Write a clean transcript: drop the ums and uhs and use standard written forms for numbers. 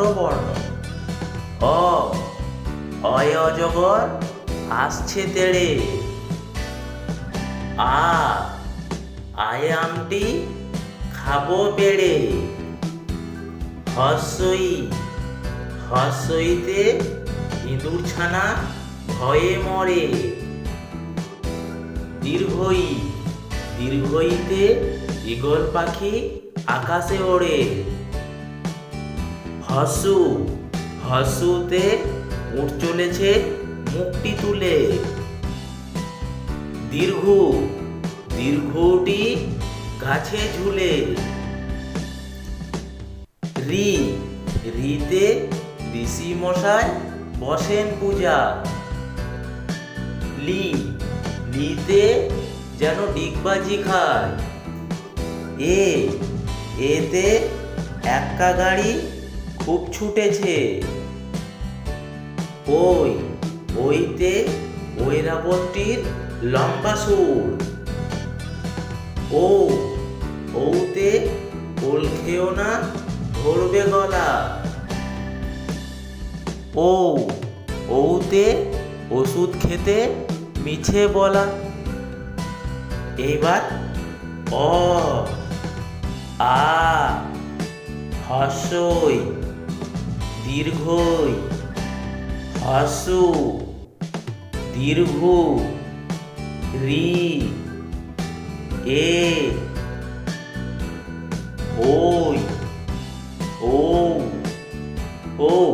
বর্ণ। অ, অয় অজগর আসছে তেড়ে। আ, আয়ে আমটি খাবো পেড়ে। হস্যই, হস্যইতে ইঁদুর ছানা ভয়ে মরে। দীর্ঘই, দীর্ঘইতে ঈগল পাখি আকাশে ওড়ে। হসু, হসুতে উঠ চলেছে মুখটি তুলে। দীর্ঘ, দীর্ঘটি গাছে ঝুলে। রি, রিতে ঋষি মশাই বসেন পূজা। লি, লিতে যেন ডিগবাজি খায়। এ, এতে এক্কা গাড়ি খুব ছুটেছে। ওই, ওইতে ঐরাবতীর লম্বা সুর। ও, ওতে ওল খেও না ধরবে গলা। ও, ওতে ওষুধ খেতে মিছে বলা। এইবার অ, আ, হস্যই, দীর্ঘই, হস্যু, দীর্ঘ, রি, এ, ওই, ও, ও।